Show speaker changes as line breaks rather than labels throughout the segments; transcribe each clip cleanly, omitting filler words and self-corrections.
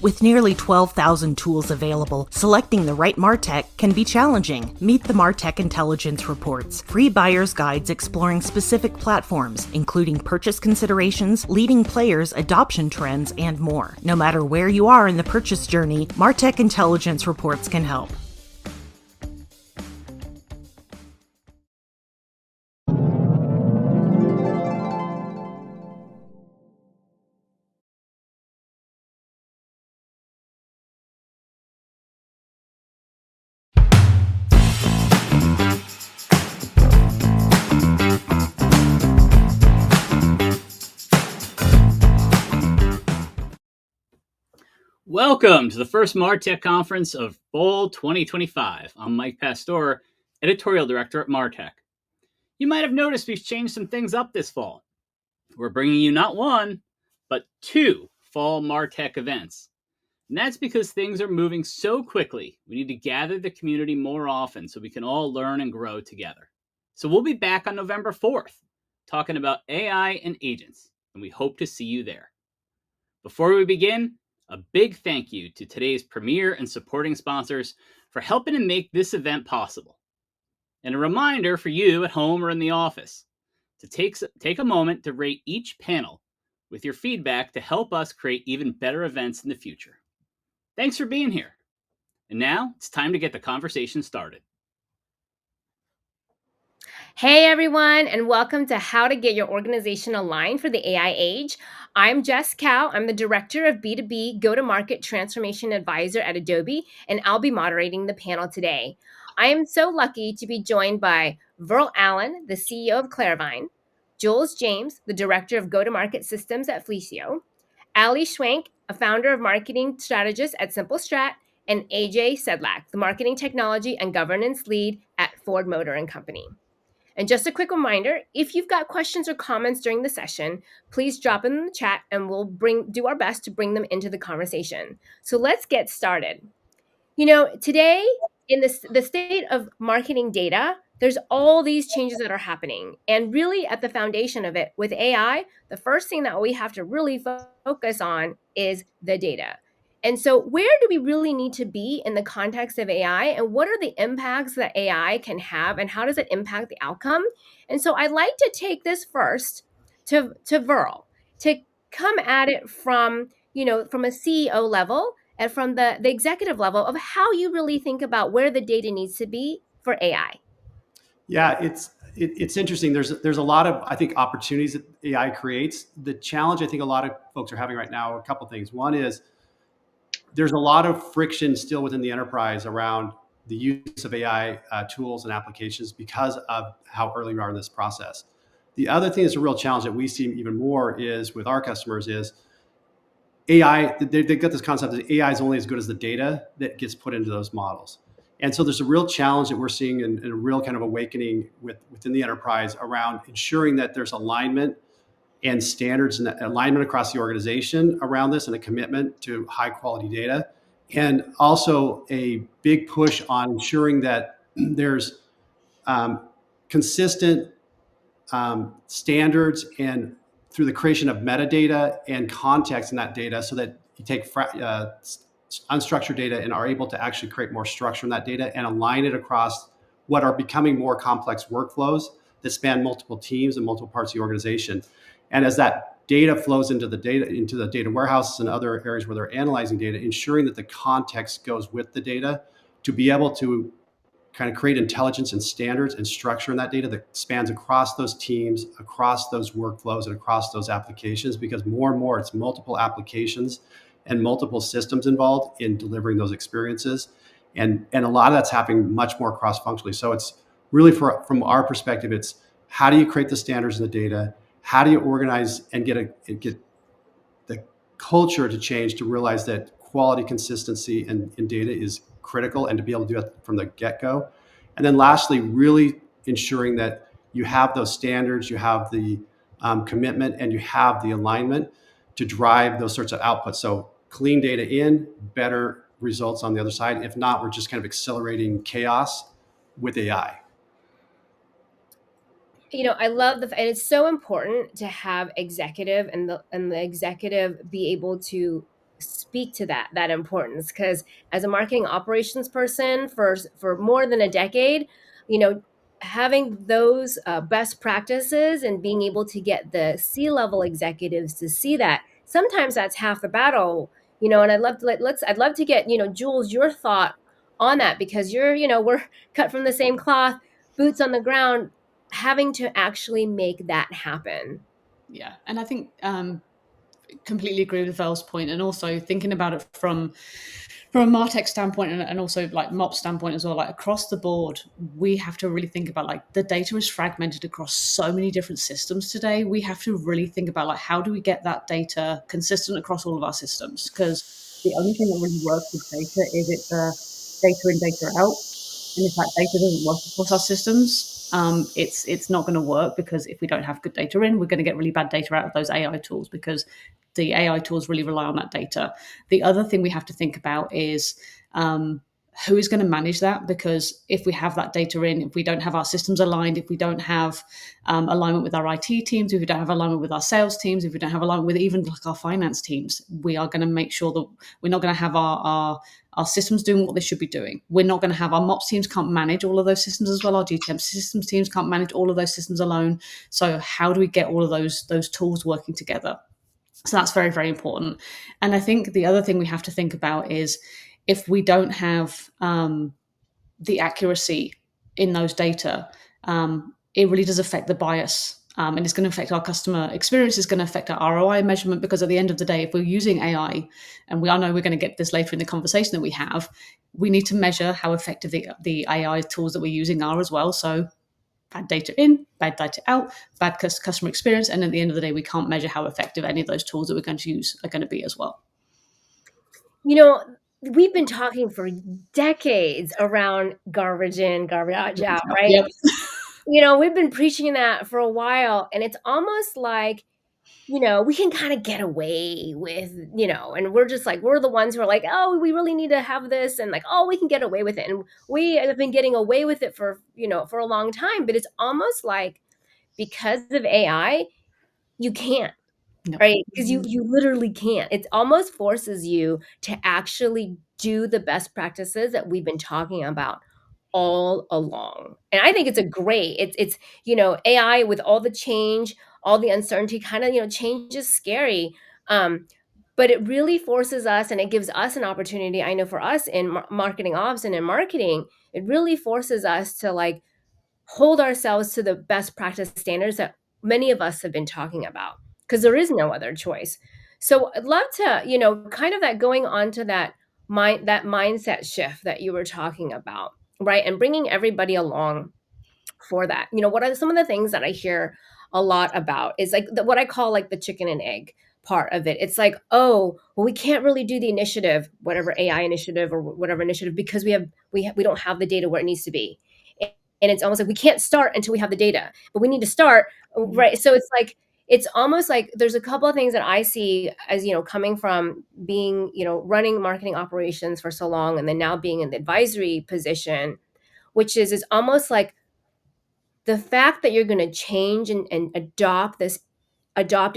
With nearly 12,000 tools available, selecting the right MarTech can be challenging. Meet the MarTech Intelligence Reports, free buyer's guides exploring specific platforms, including purchase considerations, leading players, adoption trends, and more. No matter where you are in the purchase journey, MarTech Intelligence Reports can help.
Welcome to the first MarTech conference of fall 2025. I'm Mike Pastor, editorial director at MarTech. You might have noticed we've changed some things up this fall. We're bringing you not one, but two fall MarTech events. And that's because things are moving so quickly, we need to gather the community more often so we can all learn and grow together. So we'll be back on November 4th, talking about AI and agents, and we hope to see you there. Before we begin, a big thank you to today's premier and supporting sponsors for helping to make this event possible. And a reminder for you at home or in the office to take a moment to rate each panel with your feedback to help us create even better events in the future. Thanks for being here. And now it's time to get the conversation started.
Hey everyone, and welcome to How to Get Your Organization Aligned for the AI Age. I'm Jess Cow. I'm the Director of B2B Go-to-Market Transformation Advisor at Adobe, and I'll be moderating the panel today. I am so lucky to be joined by Verl Allen, the CEO of Clarivine, Jules James, the Director of Go-to-Market Systems at Flecio, Ali Schwenk, a founder of marketing strategist at Simple Strat, and AJ Sedlak, the marketing technology and governance lead at Ford Motor & Company. And just a quick reminder, if you've got questions or comments during the session, please drop them in the chat and we'll do our best to bring them into the conversation. So let's get started. Today in the state of marketing data, there's all these changes that are happening. And really at the foundation of it with AI, the first thing that we have to really focus on is the data. And so where do we really need to be in the context of AI, and what are the impacts that AI can have, and how does it impact the outcome? And so I'd like to take this first to Verl to come at it from a CEO level and from the executive level of how you really think about where the data needs to be for AI.
Yeah, it's interesting. There's a lot of, I think, opportunities that AI creates. The challenge I think a lot of folks are having right now are a couple things. One is there's a lot of friction still within the enterprise around the use of AI tools and applications because of how early we are in this process. The other thing that's a real challenge that we see even more is with our customers is AI. They've got this concept that AI is only as good as the data that gets put into those models. And so there's a real challenge that we're seeing and a real kind of awakening within the enterprise around ensuring that there's alignment and standards and alignment across the organization around this and a commitment to high quality data. And also a big push on ensuring that there's consistent standards and through the creation of metadata and context in that data so that you take unstructured data and are able to actually create more structure in that data and align it across what are becoming more complex workflows that span multiple teams and multiple parts of the organization. And as that data flows into the data warehouses and other areas where they're analyzing data, ensuring that the context goes with the data to be able to kind of create intelligence and standards and structure in that data that spans across those teams, across those workflows, and across those applications, because more and more it's multiple applications and multiple systems involved in delivering those experiences. And a lot of that's happening much more cross-functionally. So it's really, from our perspective, it's how do you create the standards in the data? How do you organize and get the culture to change to realize that quality consistency in data is critical, and to be able to do it from the get-go. And then lastly, really ensuring that you have those standards, you have the commitment, and you have the alignment to drive those sorts of outputs. So clean data in, better results on the other side. If not, we're just kind of accelerating chaos with AI.
I love and it's so important to have executive and the executive be able to speak to that importance, because as a marketing operations person for more than a decade, you know, having those best practices and being able to get the C-level executives to see that, sometimes that's half the battle. And I'd love to get, Jules, your thought on that, because we're cut from the same cloth, boots on the ground, having to actually make that happen.
Yeah, and I think completely agree with Val's point, and also thinking about it from a martech standpoint, and also like mop standpoint as well, like across the board, we have to really think about, like, the data is fragmented across so many different systems today. We have to really think about, like, how do we get that data consistent across all of our systems, because the only thing that really works with data is it's data in, data out. And if that data doesn't work across our systems, it's not going to work, because if we don't have good data in, we're going to get really bad data out of those AI tools, because the AI tools really rely on that data. The other thing we have to think about is who is going to manage that? Because if we have that data in, if we don't have our systems aligned, if we don't have alignment with our IT teams, if we don't have alignment with our sales teams, if we don't have alignment with even like our finance teams, we are going to make sure that we're not going to have our systems doing what they should be doing. We're not going to have our MOPS teams can't manage all of those systems as well. Our GTM systems teams can't manage all of those systems alone. So how do we get all of those tools working together? So that's very, very important. And I think the other thing we have to think about is, if we don't have the accuracy in those data, it really does affect the bias. And it's going to affect our customer experience. It's going to affect our ROI measurement, because at the end of the day, if we're using AI, and I know we're going to get this later in the conversation that we have, we need to measure how effective the AI tools that we're using are as well. So bad data in, bad data out, bad customer experience. And at the end of the day, we can't measure how effective any of those tools that we're going to use are going to be as well.
We've been talking for decades around garbage in, garbage out, right?
Yep.
We've been preaching that for a while, and it's almost like, we can kind of get away with, and we're just like, we're the ones who are like, oh, we really need to have this, and like, oh, we can get away with it. And we have been getting away with it for a long time, but it's almost like, because of AI, you can't.
Yep.
Right? Because you literally can't. It almost forces you to actually do the best practices that we've been talking about all along. And I think it's a great, it's AI with all the change, all the uncertainty, kind of, change is scary. But it really forces us, and it gives us an opportunity. I know for us in marketing ops and in marketing, it really forces us to like hold ourselves to the best practice standards that many of us have been talking about, because there is no other choice. So I'd love to, kind of that going on to that mindset shift that you were talking about, right? And bringing everybody along for that. What are some of the things that I hear a lot about is like what I call like the chicken and egg part of it. It's like, oh, well, we can't really do the initiative, whatever AI initiative or whatever initiative, because we don't have the data where it needs to be. And it's almost like we can't start until we have the data, but we need to start, right? So it's like, it's almost like there's a couple of things that I see as, coming from being, running marketing operations for so long, and then now being in the advisory position, which is almost like the fact that you're going to change and adopt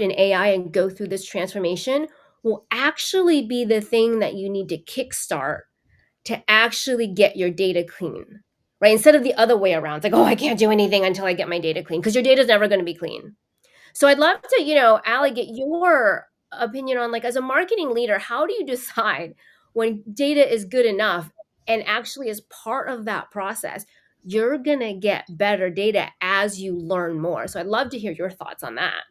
an AI and go through this transformation will actually be the thing that you need to kickstart to actually get your data clean, right? Instead of the other way around. It's like, oh, I can't do anything until I get my data clean, because your data is never going to be clean. So I'd love to, Allie, get your opinion on, like, as a marketing leader, how do you decide when data is good enough, and actually as part of that process, you're going to get better data as you learn more. So I'd love to hear your thoughts on that.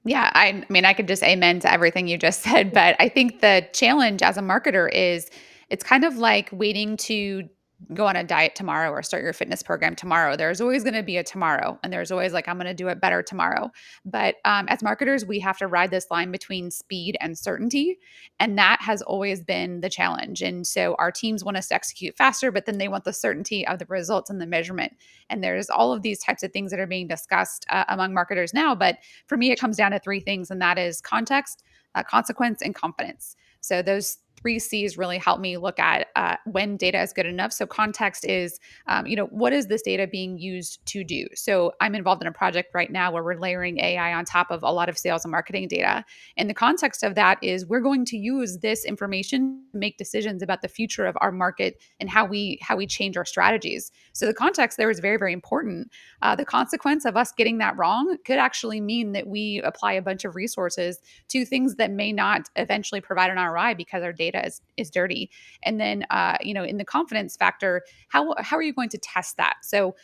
Yeah, I mean, I could just amen to everything you just said, but I think the challenge as a marketer is, it's kind of like waiting to go on a diet tomorrow or start your fitness program tomorrow. There's always going to be a tomorrow, and there's always like, I'm going to do it better tomorrow. But as marketers, we have to ride this line between speed and certainty, and that has always been the challenge. And so our teams want us to execute faster, but then they want the certainty of the results and the measurement. And there's all of these types of things that are being discussed among marketers now, but for me, it comes down to three things, and that is context, consequence, and confidence. So those three C's really help me look at when data is good enough. So context is, what is this data being used to do? So I'm involved in a project right now where we're layering AI on top of a lot of sales and marketing data. And the context of that is we're going to use this information to make decisions about the future of our market and how we change our strategies. So the context there is very, very important. The consequence of us getting that wrong could actually mean that we apply a bunch of resources to things that may not eventually provide an ROI because our data is dirty. And then, in the confidence factor, how are you going to test that? So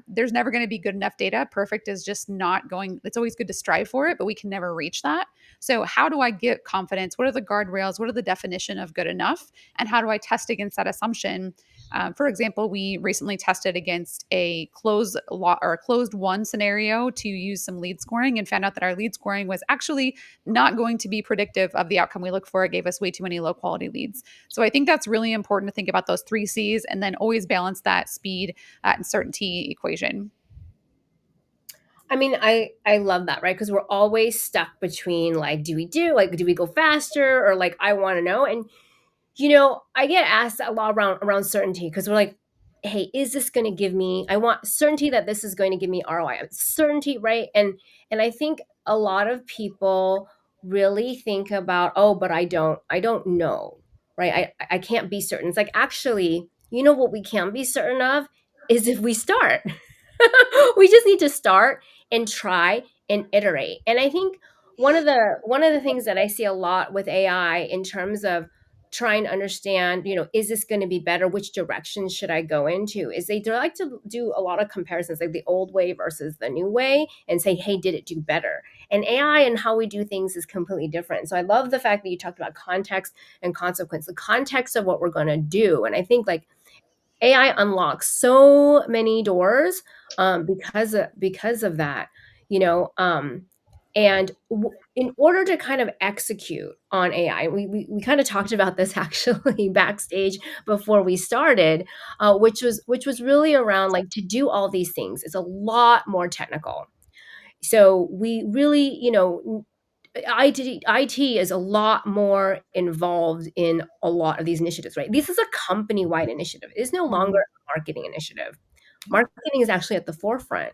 there's never going to be good enough data. Perfect is just not going. It's always good to strive for it, but we can never reach that. So how do I get confidence? What are the guardrails? What are the definition of good enough? And how do I test against that assumption? For example, we recently tested against a closed won scenario to use some lead scoring and found out that our lead scoring was actually not going to be predictive of the outcome we look for. It gave us way too many low quality leads. So I think that's really important to think about those three C's and then always balance that speed and certainty equation.
I mean, I love that, right? Because we're always stuck between like, do we go faster, or like, I want to know. And I get asked a lot around certainty, because we're like, hey, is this going to give me? I want certainty that this is going to give me ROI. Certainty, right? And I think a lot of people really think about, oh, but I don't know, right? I can't be certain. It's like, actually, what we can be certain of is if we start. We just need to start and try and iterate. And I think one of the things that I see a lot with AI in terms of trying to understand, is this going to be better? Which direction should I go into? Is they like to do a lot of comparisons, like the old way versus the new way, and say, hey, did it do better? And AI and how we do things is completely different. So I love the fact that you talked about context and consequence, the context of what we're going to do. And I think like AI unlocks so many doors because of that, you know. And in order to kind of execute on AI, we kind of talked about this actually backstage before we started, which was really around like, to do all these things is a lot more technical. So we really, IT is a lot more involved in a lot of these initiatives, right? This is a company-wide initiative. It is no longer
Mhm.
a marketing initiative. Marketing is actually at the forefront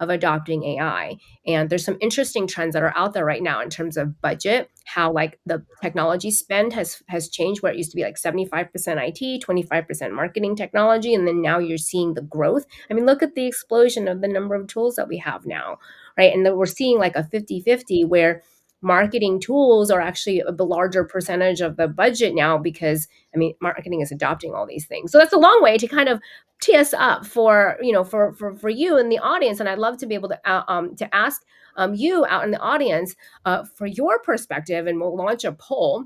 of adopting AI. And there's some interesting trends that are out there right now in terms of budget, how like the technology spend has changed, where it used to be like 75% IT, 25% marketing technology, and then now you're seeing the growth. I mean, look at the explosion of the number of tools that we have now, right? And then we're seeing like a 50-50 where marketing tools are actually the larger percentage of the budget now, because I mean, marketing is adopting all these things. So that's a long way to kind of tee us up for for you in the audience. And I'd love to be able to ask you out in the audience for your perspective, and we'll launch a poll,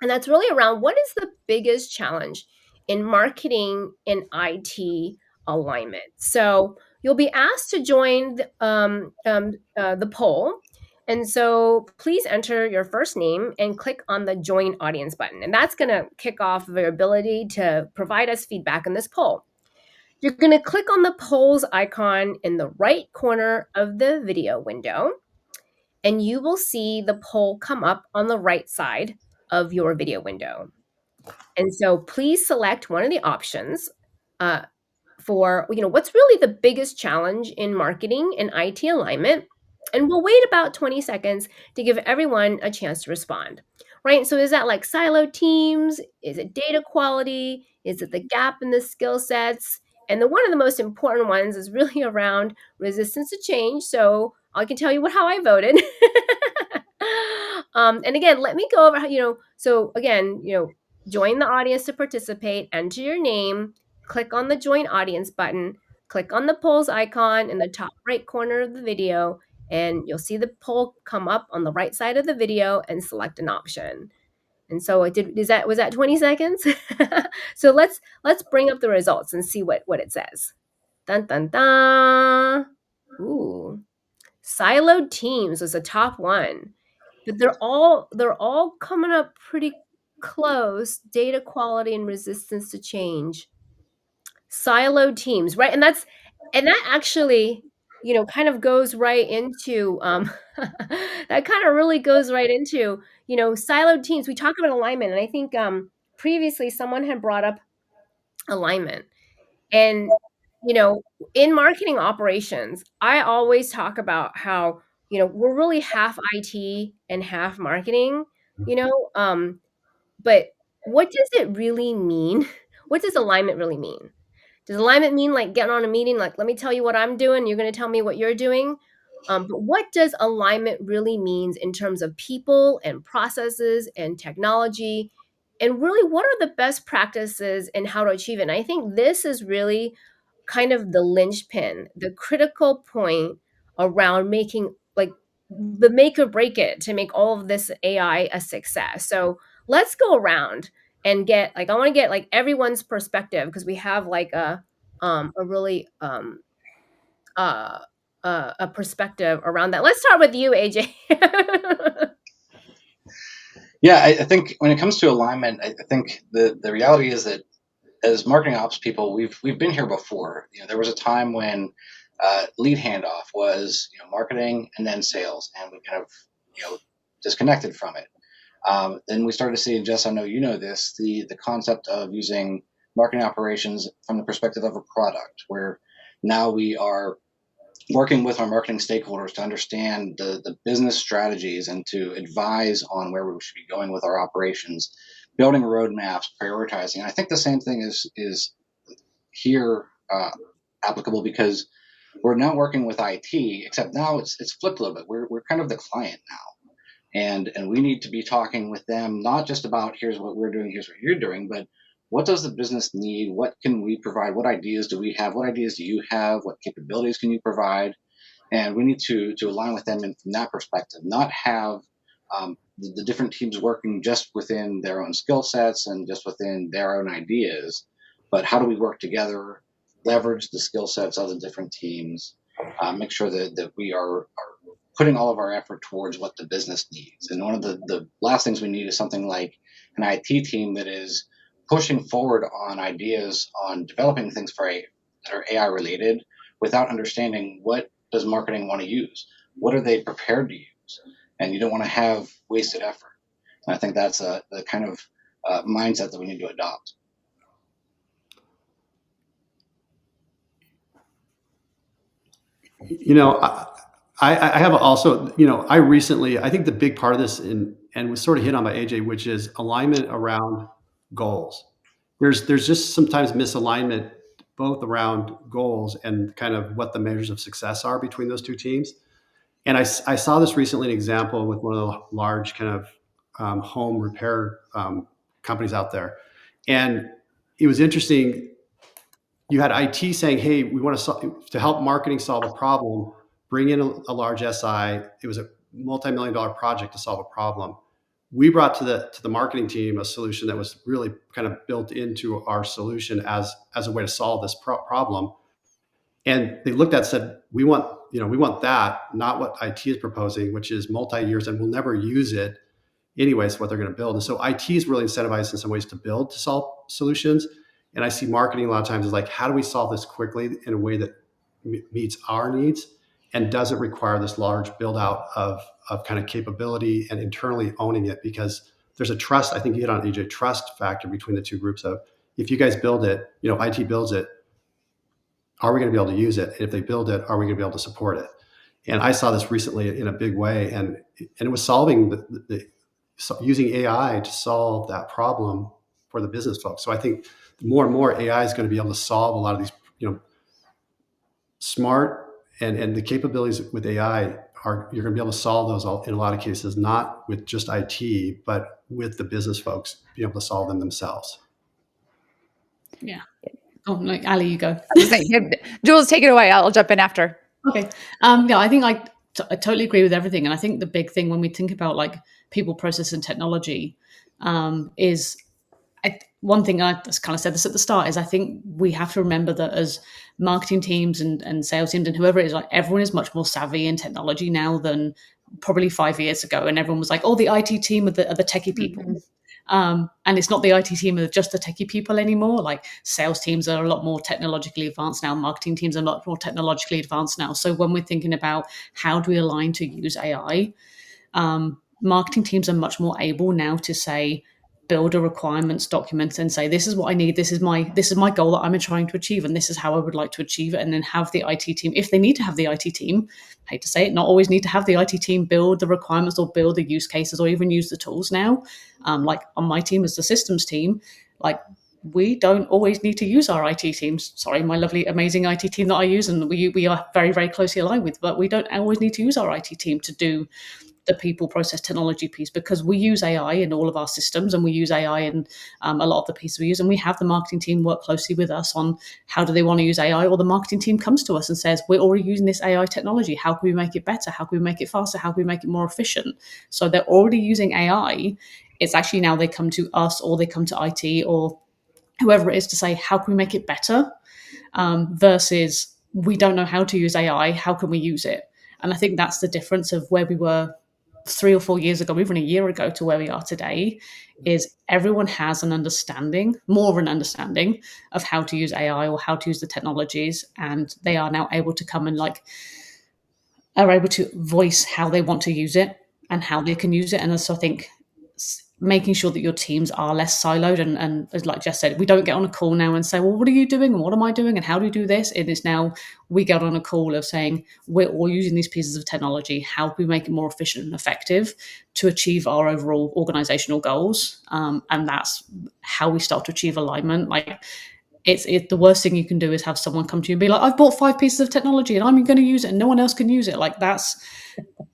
and that's really around, what is the biggest challenge in marketing and IT alignment. So you'll be asked to join the poll. And so please enter your first name and click on the join audience button. And that's going to kick off your ability to provide us feedback in this poll. You're going to click on the polls icon in the right corner of the video window, and you will see the poll come up on the right side of your video window. And so please select one of the options uh, for what's really the biggest challenge in marketing and IT alignment. And we'll wait about 20 seconds to give everyone a chance to respond. Right? So is that like siloed teams? Is it data quality? Is it the gap in the skill sets? And one of the most important ones is really around resistance to change. So I can tell you how I voted. And again, let me go over how, so again, join the audience to participate, enter your name, click on the join audience button, click on the polls icon in the top right corner of the video, and you'll see the poll come up on the right side of the video, and select an option. And so was that 20 seconds? So let's bring up the results and see what it says. Dun dun dun. Ooh. Siloed teams was the top one. But they're all coming up pretty close. Data quality and resistance to change. Siloed teams, right? And that actually kind of goes right into that kind of really goes right into siloed teams. We talk about alignment, and I think previously someone had brought up alignment. And in marketing operations, I always talk about how we're really half IT and half marketing. You know, but what does it really mean? What does alignment really mean? Does alignment mean like getting on a meeting, like, let me tell you what I'm doing, you're going to tell me what you're doing? But what does alignment really means in terms of people and processes and technology? And really, what are the best practices and how to achieve it? And I think this is really kind of the linchpin, the critical point around making like the make or break it to make all of this AI a success. So let's go around and get like I want to get like everyone's perspective because we have like a really uh a perspective around that. Let's start with you, AJ.
Yeah, I think when it comes to alignment, I think the reality is that as marketing ops people, we've been here before. There was a time when lead handoff was marketing and then sales, and we kind of disconnected from it. Then we started to see, and Jess, I know you know this, the concept of using marketing operations from the perspective of a product, where now we are working with our marketing stakeholders to understand the business strategies and to advise on where we should be going with our operations, building roadmaps, prioritizing. And I think the same thing is here applicable because we're not working with IT, except now it's flipped a little bit. We're kind of the client now. And we need to be talking with them, not just about here's what we're doing, here's what you're doing, but what does the business need? What can we provide? What ideas do we have? What ideas do you have? What capabilities can you provide? And we need to align with them from that perspective, not have the different teams working just within their own skill sets and just within their own ideas, but how do we work together, leverage the skill sets of the different teams, make sure that we are putting all of our effort towards what the business needs. And one of the last things we need is something like an IT team that is pushing forward on ideas on developing things that are AI related without understanding what does marketing want to use? What are they prepared to use? And you don't want to have wasted effort. And I think that's the kind of mindset that we need to adopt.
I have also, I recently, I think the big part of this and was sort of hit on by AJ, which is alignment around goals. There's just sometimes misalignment both around goals and kind of what the measures of success are between those two teams. And I saw this recently, an example with one of the large kind of home repair companies out there. And it was interesting. You had IT saying, hey, we want to help marketing solve a problem, bring in a large SI. It was a multi-million-dollar project to solve a problem. We brought to the marketing team a solution that was really kind of built into our solution as a way to solve this problem. And they looked at it and said, we want that, not what IT is proposing, which is multi-years and we'll never use it anyways, what they're going to build. And so IT is really incentivized in some ways to build to solve solutions. And I see marketing a lot of times is like, how do we solve this quickly in a way that meets our needs and doesn't require this large build out of kind of capability and internally owning it? Because there's a trust, I think you hit on AJ, trust factor between the two groups of, if you guys build it, IT builds it, are we going to be able to use it? And if they build it, are we going to be able to support it? And I saw this recently in a big way, and it was solving using AI to solve that problem for the business folks. So I think more and more AI is going to be able to solve a lot of these, smart and the capabilities with AI you're going to be able to solve those in a lot of cases, not with just IT, but with the business folks being able to solve them themselves.
Yeah. Oh no, Ali, you go.
Jules, take it away. I'll jump in after.
Okay. Yeah, I think I totally agree with everything. And I think the big thing when we think about like people, process, and technology is one thing I just kind of said this at the start is I think we have to remember that as marketing teams and sales teams and whoever it is, like everyone is much more savvy in technology now than probably 5 years ago. And everyone was like, oh, the IT team are the techie people. And it's not the IT team of just the techie people anymore. Like sales teams are a lot more technologically advanced now. Marketing teams are a lot more technologically advanced now. So when we're thinking about how do we align to use AI, marketing teams are much more able now to say, build a requirements document and say, this is what I need, this is my goal that I'm trying to achieve, and this is how I would like to achieve it. And then have the IT team, if they need to have the IT team, hate to say it, not always need to have the IT team build the requirements or build the use cases or even use the tools now. Like on my team as the systems team, like we don't always need to use our IT teams. Sorry, my lovely, amazing IT team that I use and we are very, very closely aligned with, but we don't always need to use our IT team to do the people process technology piece, because we use AI in all of our systems and we use AI in a lot of the pieces we use. And we have the marketing team work closely with us on how do they want to use AI, or the marketing team comes to us and says, we're already using this AI technology. How can we make it better? How can we make it faster? How can we make it more efficient? So they're already using AI. It's actually now they come to us or they come to IT or whoever it is to say, how can we make it better? Versus we don't know how to use AI. How can we use it? And I think that's the difference of where we were 3 or 4 years ago, even a year ago, to where we are today, is everyone has an understanding, more of an understanding of how to use AI or how to use the technologies. And they are now able to come and are able to voice how they want to use it and how they can use it. And so I think making sure that your teams are less siloed and as like Jess said, we don't get on a call now and say, well, what are you doing and what am I doing and how do we do this? It is now we get on a call of saying, we're all using these pieces of technology. How can we make it more efficient and effective to achieve our overall organizational goals? And that's how we start to achieve alignment. Like it's the worst thing you can do is have someone come to you and be like, I've bought 5 pieces of technology and I'm going to use it and no one else can use it. Like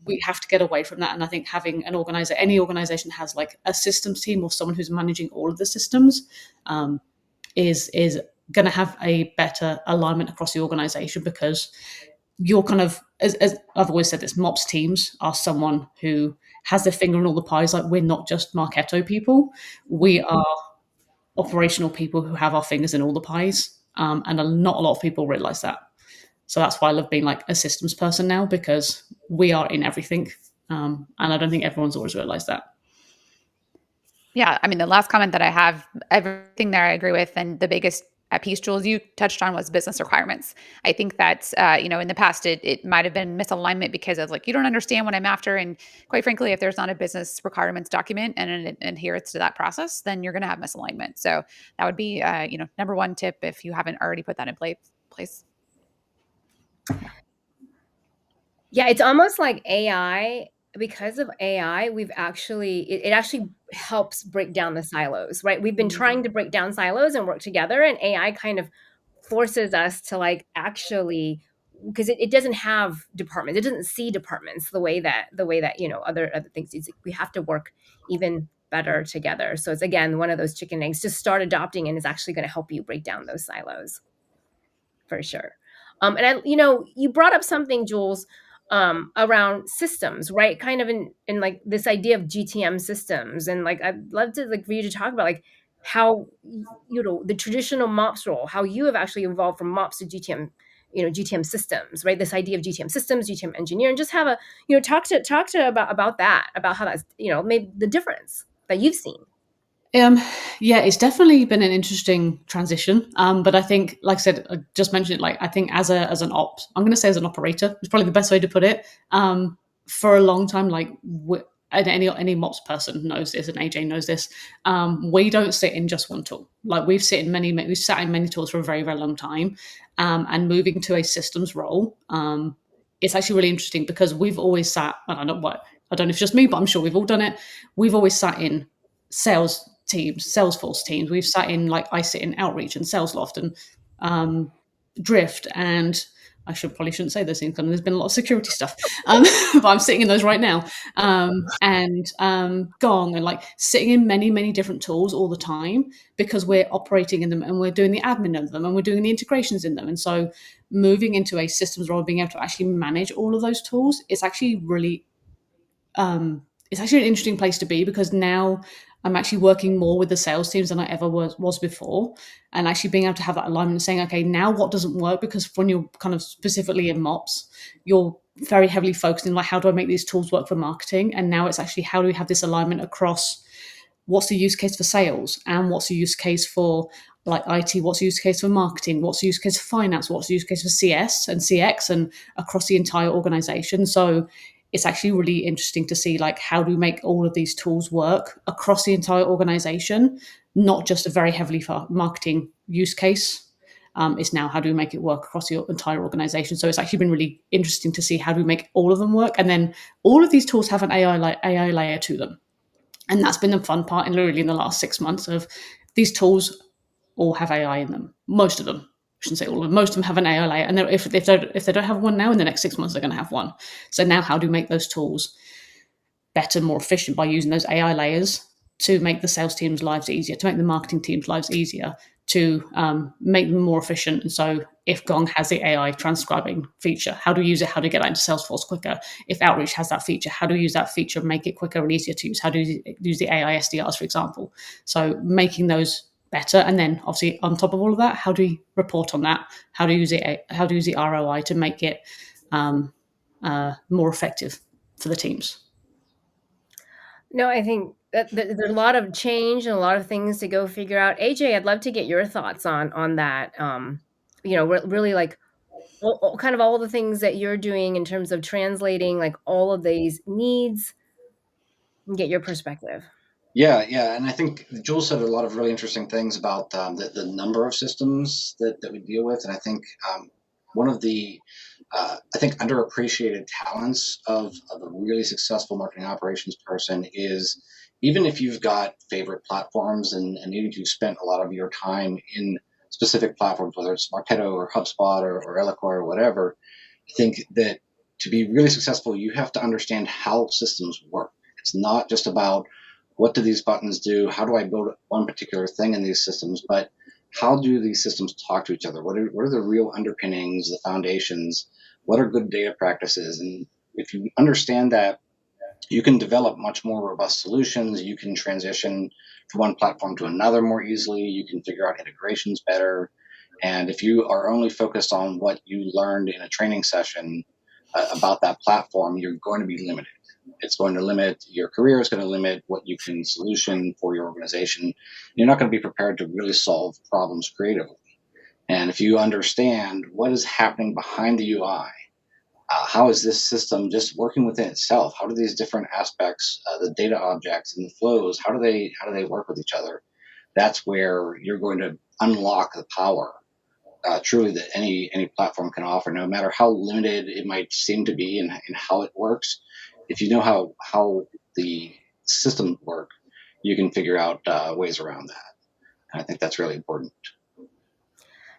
we have to get away from that. And I think having any organization has like a systems team or someone who's managing all of the systems is going to have a better alignment across the organization, because you're kind of, as I've always said, this MOPS teams are someone who has their finger in all the pies. Like we're not just Marketo people. We are operational people who have our fingers in all the pies. And not a lot of people realize that. So that's why I love being like a systems person now, because we are in everything. And I don't think everyone's always realized that.
Yeah, I mean, the last comment that I have, everything there I agree with, and the biggest piece, Jules, you touched on was business requirements. I think that, in the past, it might have been misalignment because of like, you don't understand what I'm after. And quite frankly, if there's not a business requirements document and an adherence to that process, then you're going to have misalignment. So that would be, number one tip if you haven't already put that in place.
Yeah, it's almost like AI. Because of AI, we've actually it actually helps break down the silos, right? We've been trying to break down silos and work together, and AI kind of forces us to like actually, because it doesn't have departments, it doesn't see departments the way that other things. We have to work even better together. So it's again one of those chicken eggs. Just start adopting, and it's actually going to help you break down those silos for sure. And you brought up something, Jules, around systems, right? Kind of in like this idea of GTM systems, and like I'd love to like for you to talk about like how the traditional MOPS role, how you have actually evolved from MOPS to GTM, GTM systems, right? This idea of GTM systems, GTM engineer, and just have a talk to about that, about how that's maybe the difference that you've seen.
Yeah, it's definitely been an interesting transition. But I think, like I said, I just mentioned it. Like I think as an ops, I'm going to say as an operator, it's probably the best way to put it. For a long time, like and any MOPS person knows this, and AJ knows this. We don't sit in just one tool. Like we've sat in many tools for a very, very long time. And moving to a systems role, it's actually really interesting because we've always sat. I don't know if it's just me, but I'm sure we've all done it. We've always sat in sales teams, Salesforce teams. We've sat in I sit in Outreach and Salesloft and Drift, and I probably shouldn't say those things because there's been a lot of security stuff, but I'm sitting in those right now. And Gong, and sitting in many, many different tools all the time because we're operating in them and we're doing the admin of them and we're doing the integrations in them. And so moving into a systems role, being able to actually manage all of those tools, it's actually really it's actually an interesting place to be, because now I'm actually working more with the sales teams than I ever was before, and actually being able to have that alignment and saying, okay, now what doesn't work? Because when you're kind of specifically in MOPS, you're very heavily focused in how do I make these tools work for marketing? And now it's actually how do we have this alignment across what's the use case for sales, and what's the use case for like IT, what's the use case for marketing, what's the use case for finance, what's the use case for CS and CX, and across the entire organization. So it's actually really interesting to see like how do we make all of these tools work across the entire organization, not just a very heavily marketing use case. Is now how do we make it work across the entire organization. So it's actually been really interesting to see how do we make all of them work, and then all of these tools have an AI layer to them. And that's been the fun part in literally in the last 6 months of these tools all have AI in them. Most of them. I shouldn't say all of them. Most of them have an AI layer. And if they don't have one now, in the next 6 months, they're going to have one. So now how do we make those tools better, more efficient by using those AI layers to make the sales teams' lives easier, to make the marketing teams' lives easier, to make them more efficient. And so if Gong has the AI transcribing feature, how do we use it? How do we get that into Salesforce quicker? If Outreach has that feature, how do we use that feature and make it quicker and easier to use? How do we use the AI SDRs, for example? So making those better. And then obviously on top of all of that, how do we report on that? How do you use it? How do you use the ROI to make it more effective for the teams?
No, I think that there's a lot of change and a lot of things to go figure out. AJ, I'd love to get your thoughts on that. Really like kind of all the things that you're doing in terms of translating like all of these needs and get your perspective.
Yeah, and I think Jules said a lot of really interesting things about the number of systems that we deal with, and I think one of the I think underappreciated talents of a really successful marketing operations person is even if you've got favorite platforms and even if you've spent a lot of your time in specific platforms, whether it's Marketo or HubSpot or Eloquent or whatever, I think that to be really successful, you have to understand how systems work. It's not just about what do these buttons do, how do I build one particular thing in these systems, but how do these systems talk to each other? What are the real underpinnings, the foundations? What are good data practices? And if you understand that, you can develop much more robust solutions. You can transition from one platform to another more easily. You can figure out integrations better. And if you are only focused on what you learned in a training session about that platform, you're going to be limited. It's going to limit your career. It's going to limit what you can solution for your organization. You're not going to be prepared to really solve problems creatively. And if you understand what is happening behind the UI, how is this system just working within itself? How do these different aspects, the data objects and the flows, how do they work with each other? That's where you're going to unlock the power truly that any platform can offer, no matter how limited it might seem to be in how it works. If you know how the systems work, you can figure out ways around that. And I think that's really important.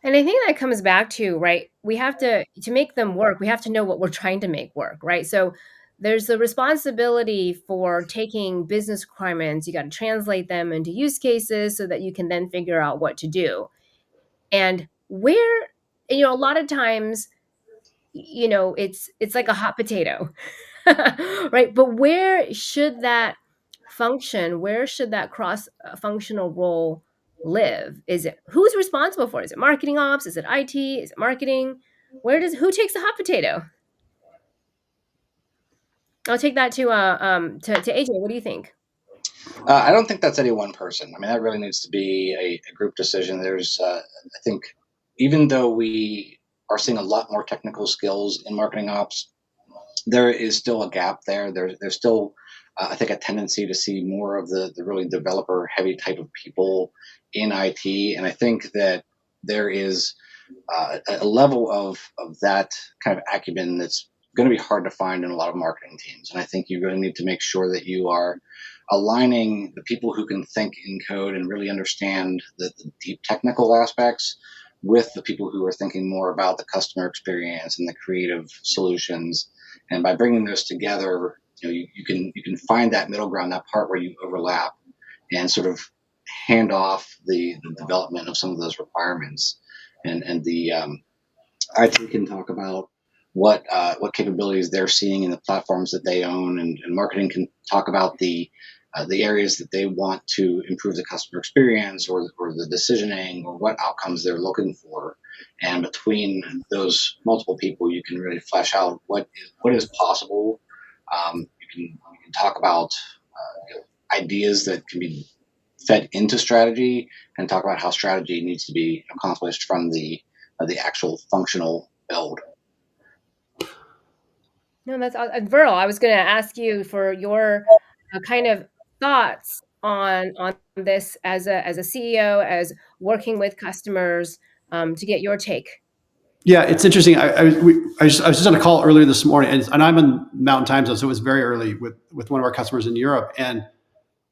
And I think that comes back to, right, we have to make them work, we have to know what we're trying to make work, right? So there's the responsibility for taking business requirements, you got to translate them into use cases so that you can then figure out what to do. And where, a lot of times, it's like a hot potato, right? But where should that function, where should that cross functional role live? Is it who's responsible for it? Is it marketing ops? Is it IT? Is it marketing? Who takes the hot potato? I'll take that to AJ. What do you think?
I don't think that's any one person. I mean, that really needs to be a group decision. There's, I think, even though we are seeing a lot more technical skills in marketing ops, there is still a gap there. There's still, I think, a tendency to see more of the really developer heavy type of people in IT. And I think that there is a level of that kind of acumen that's going to be hard to find in a lot of marketing teams. And I think you really need to make sure that you are aligning the people who can think in code and really understand the deep technical aspects with the people who are thinking more about the customer experience and the creative solutions. And by bringing those together, you can find that middle ground, that part where you overlap, and sort of hand off the development of some of those requirements. And the IT can talk about what capabilities they're seeing in the platforms that they own, and marketing can talk about the areas that they want to improve the customer experience or the decisioning or what outcomes they're looking for. And between those multiple people, you can really flesh out what is possible. You can talk about ideas that can be fed into strategy and talk about how strategy needs to be accomplished from the actual functional build.
No, that's Virl. I was going to ask you for your kind of thoughts on this as a CEO, as working with customers, to get your take.
Yeah, it's interesting. I was just on a call earlier this morning, and I'm in Mountain Time Zone, so it was very early with one of our customers in Europe. And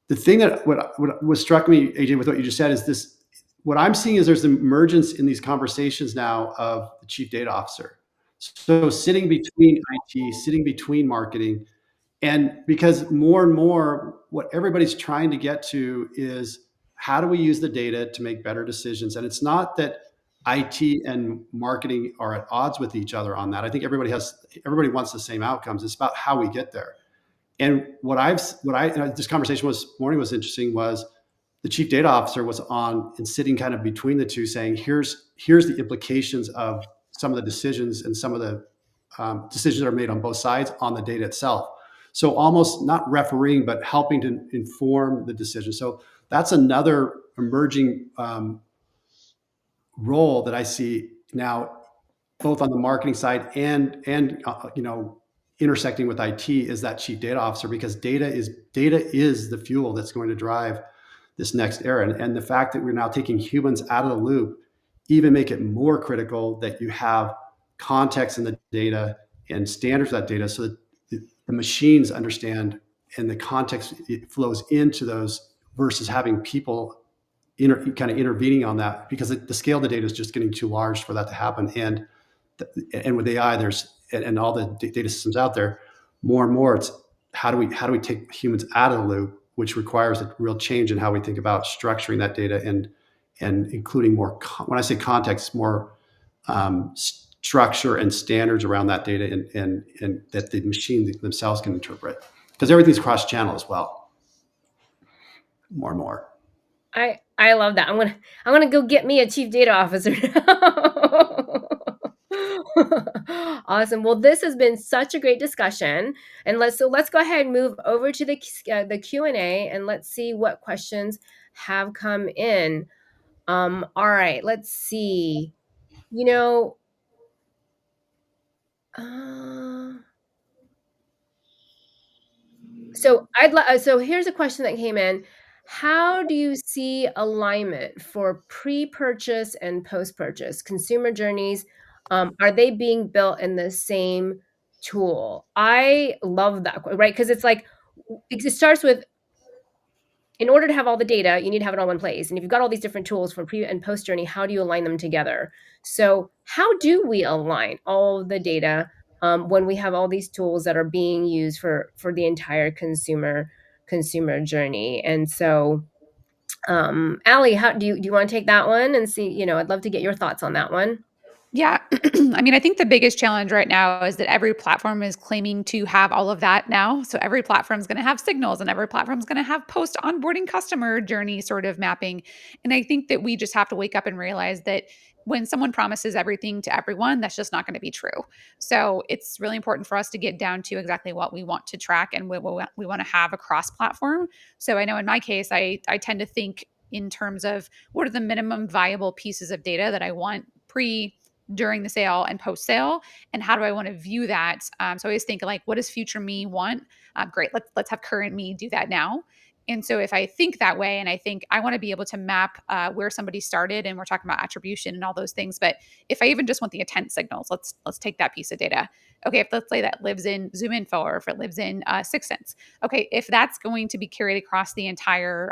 the thing that what struck me, AJ, with what you just said is this: what I'm seeing is there's an emergence in these conversations now of the chief data officer. So sitting between IT, sitting between marketing, and because more and more, what everybody's trying to get to is how do we use the data to make better decisions? And it's not that IT and marketing are at odds with each other on that. I think everybody wants the same outcomes. It's about how we get there. And this conversation morning was interesting was the chief data officer was on and sitting kind of between the two saying, here's the implications of some of the decisions and some of the decisions that are made on both sides on the data itself. So almost not refereeing, but helping to inform the decision. So that's another emerging role that I see now, both on the marketing side and intersecting with IT, is that chief data officer, because data is the fuel that's going to drive this next era. And the fact that we're now taking humans out of the loop even make it more critical that you have context in the data and standards of that data so that the machines understand and the context it flows into those versus having people kind of intervening on that, because the scale of the data is just getting too large for that to happen. And with AI, and all the data systems out there, more and more, it's how do we take humans out of the loop, which requires a real change in how we think about structuring that data and including more. When I say context, more structure and standards around that data, and that the machine themselves can interpret, because everything's cross-channel as well. More and more.
I love that. I'm gonna go get me a chief data officer. Awesome. Well, this has been such a great discussion, and let's go ahead and move over to the Q&A, and let's see what questions have come in. All right, let's see. So here's a question that came in. How do you see alignment for pre-purchase and post-purchase consumer journeys? Are they being built in the same tool? I love that, right? Because it's like, it starts with, in order to have all the data, you need to have it all in one place. And if you've got all these different tools for pre and post journey, how do you align them together? So how do we align all of the data when we have all these tools that are being used for the entire consumer journey? And so, Allie, how do you want to take that one and see? I'd love to get your thoughts on that one.
Yeah. I mean, I think the biggest challenge right now is that every platform is claiming to have all of that now. So every platform is going to have signals, and every platform is going to have post onboarding customer journey sort of mapping. And I think that we just have to wake up and realize that when someone promises everything to everyone, that's just not going to be true. So it's really important for us to get down to exactly what we want to track and what we want to have across platform. So I know in my case, I tend to think in terms of what are the minimum viable pieces of data that I want during the sale and post sale, and how do I want to view that? So I always think like, what does future me want? Great, let's have current me do that now. And so if I think that way, and I think I want to be able to map where somebody started, and we're talking about attribution and all those things, but if I even just want the intent signals, let's take that piece of data. Okay, if let's say that lives in ZoomInfo, or if it lives in 6sense. Okay, if that's going to be carried across the entire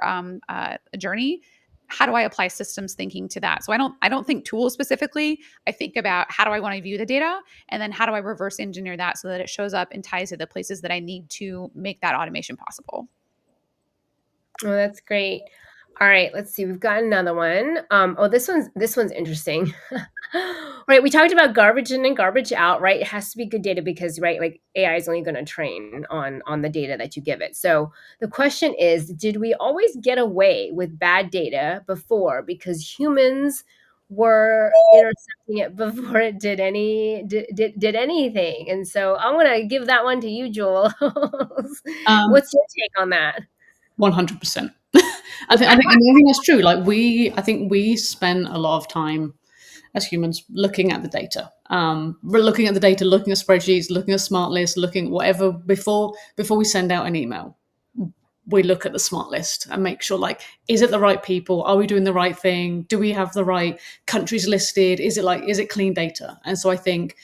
journey, how do I apply systems thinking to that? So I don't think tools specifically. I think about how do I want to view the data, and then how do I reverse engineer that so that it shows up and ties to the places that I need to make that automation possible.
Oh, that's great. All right, let's see. We've got another one. This one's interesting. Right, we talked about garbage in and garbage out, right? It has to be good data because, right, like AI is only going to train on the data that you give it. So the question is, did we always get away with bad data before because humans were intercepting it before it did anything? And so I'm going to give that one to you, Joel. What's your take on that?
100%. I think that's true. Like I think we spend a lot of time as humans looking at the data. We're looking at the data, looking at spreadsheets, looking at smart lists, looking at whatever before we send out an email. We look at the smart list and make sure, like, is it the right people? Are we doing the right thing? Do we have the right countries listed? Is it clean data? And so I think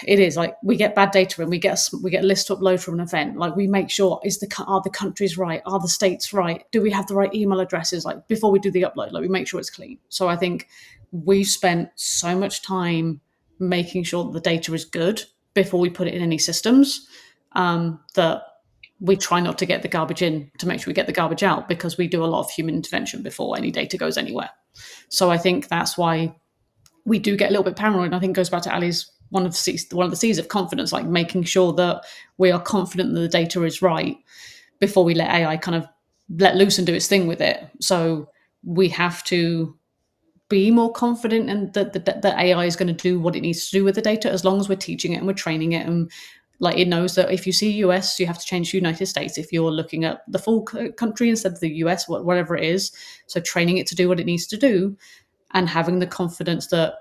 it is like we get bad data and we get a list to upload from an event. Like we make sure are the countries right? Are the states right? Do we have the right email addresses? Like before we do the upload, like we make sure it's clean. So I think we've spent so much time making sure that the data is good before we put it in any systems, that we try not to get the garbage in to make sure we get the garbage out, because we do a lot of human intervention before any data goes anywhere. So I think that's why we do get a little bit paranoid. And I think it goes back to Ali's one of the C's of confidence, like making sure that we are confident that the data is right before we let AI kind of let loose and do its thing with it. So we have to be more confident and that AI is going to do what it needs to do with the data, as long as we're teaching it and we're training it, and like it knows that if you see US, you have to change to United States if you're looking at the full country instead of the US, whatever it is. So training it to do what it needs to do, and having the confidence that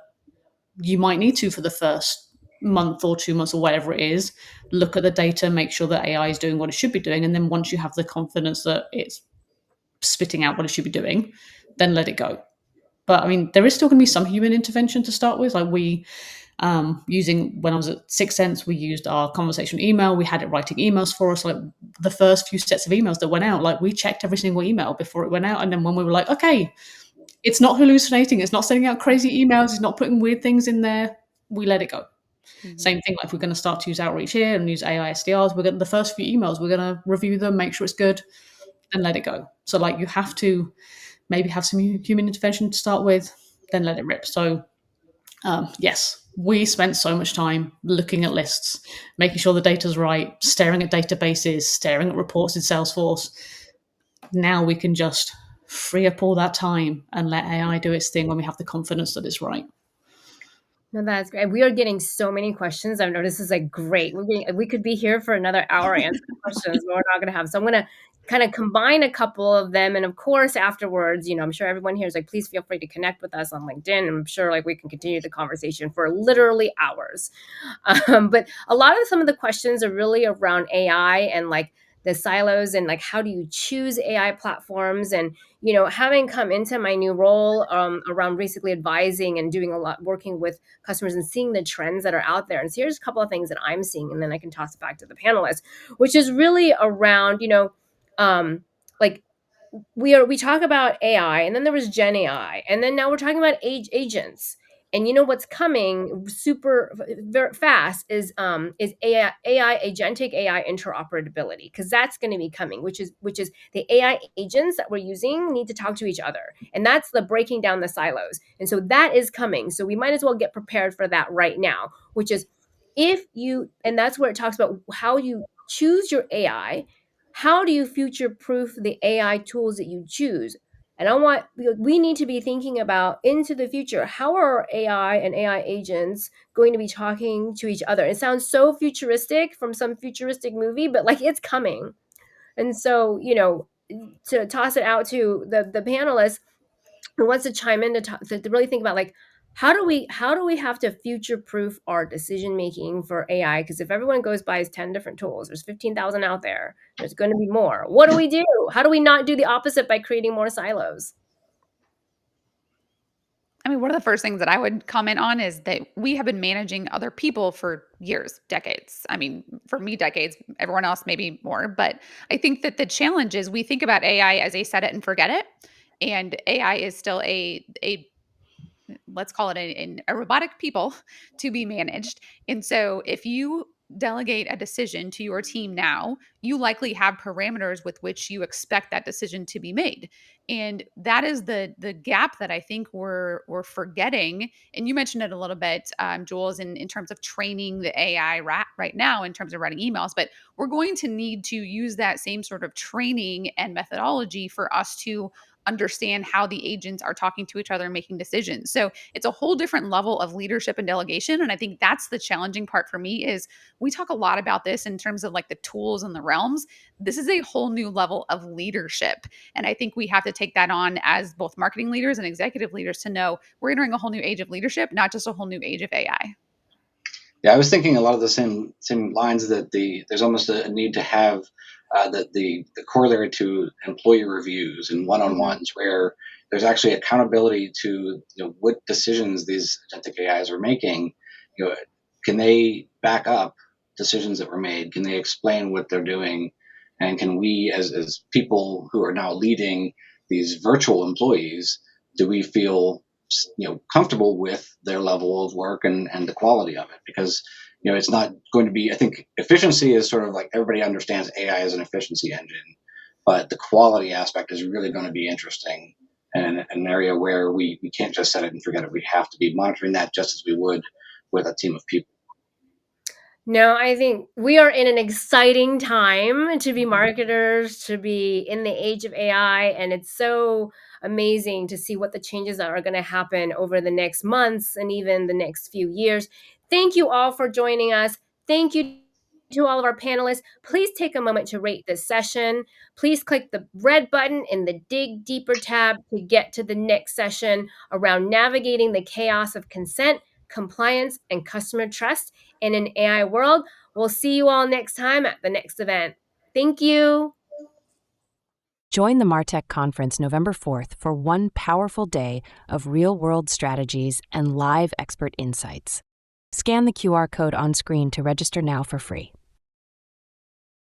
you might need to for the first month or 2 months or whatever it is, look at the data, make sure that AI is doing what it should be doing, and then once you have the confidence that it's spitting out what it should be doing, then let it go. But I mean, there is still going to be some human intervention to start with. Like we, using when I was at Sixth Sense, we used our conversational email. We had it writing emails for us. Like the first few sets of emails that went out, like we checked every single email before it went out. And then when we were like, okay, it's not hallucinating, it's not sending out crazy emails, it's not putting weird things in there, we let it go. Mm-hmm. Same thing, like if we're going to start to use outreach here and use AI SDRs, we're going the first few emails, we're going to review them, make sure it's good, and let it go. So like you have to maybe have some human intervention to start with, then let it rip. So yes, we spent so much time looking at lists, making sure the data's right, staring at databases, staring at reports in Salesforce. Now we can just free up all that time and let AI do its thing when we have the confidence that it's right.
No, that's great. We are getting so many questions. I've noticed this is like great. We could be here for another hour answering questions, but we're not going to have. So I'm going to kind of combine a couple of them. And of course, afterwards, I'm sure everyone here is like, please feel free to connect with us on LinkedIn. I'm sure like we can continue the conversation for literally hours. But a lot of some of the questions are really around AI and like the silos and like how do you choose AI platforms, and having come into my new role around basically advising and doing a lot working with customers and seeing the trends that are out there. And so here's a couple of things that I'm seeing, and then I can toss it back to the panelists, which is really around like we talk about AI, and then there was Gen AI, and then now we're talking about agents. And what's coming super very fast is AI agentic AI interoperability, because that's going to be coming, which is the AI agents that we're using need to talk to each other, and that's the breaking down the silos. And so that is coming. So we might as well get prepared for that right now, which is and that's where it talks about how you choose your AI. How do you future proof the AI tools that you choose? And we need to be thinking about into the future, how are AI and AI agents going to be talking to each other? It sounds so futuristic from some futuristic movie, but like it's coming. And so, to toss it out to the panelists who wants to chime in to really think about like, how do we have to future proof our decision making for AI? Because if everyone goes buys 10 different tools, there's 15,000 out there. There's going to be more. What do we do? How do we not do the opposite by creating more silos?
I mean, one of the first things that I would comment on is that we have been managing other people for years, decades. I mean, for me, decades, everyone else, maybe more. But I think that the challenge is we think about AI as a set it and forget it. And AI is still a let's call it a robotic people to be managed. And so if you delegate a decision to your team now, you likely have parameters with which you expect that decision to be made. And that is the gap that I think we're forgetting. And you mentioned it a little bit, Jules, in terms of training the AI right now in terms of writing emails. But we're going to need to use that same sort of training and methodology for us to understand how the agents are talking to each other and making decisions. So it's a whole different level of leadership and delegation. And I think that's the challenging part for me is we talk a lot about this in terms of like the tools and the realms. This is a whole new level of leadership. And I think we have to take that on as both marketing leaders and executive leaders to know we're entering a whole new age of leadership, not just a whole new age of AI.
Yeah, I was thinking a lot of the same lines that there's almost a need to have the corollary to employee reviews and one-on-ones where there's actually accountability to what decisions these agentic AIs are making. Can they back up decisions that were made? Can they explain what they're doing? And can we, as people who are now leading these virtual employees, do we feel comfortable with their level of work and the quality of it? Because it's not going to be, I think efficiency is sort of like everybody understands AI as an efficiency engine, but the quality aspect is really going to be interesting and an area where we can't just set it and forget it. We have to be monitoring that just as we would with a team of people.
No, I think we are in an exciting time to be marketers, to be in the age of AI, and it's so amazing to see what the changes that are going to happen over the next months and even the next few years. Thank you all for joining us. Thank you to all of our panelists. Please take a moment to rate this session. Please click the red button in the Dig Deeper tab to get to the next session around navigating the chaos of consent, compliance, and customer trust in an AI world. We'll see you all next time at the next event. Thank you.
Join the MarTech Conference November 4th for one powerful day of real-world strategies and live expert insights. Scan the QR code on screen to register now for free.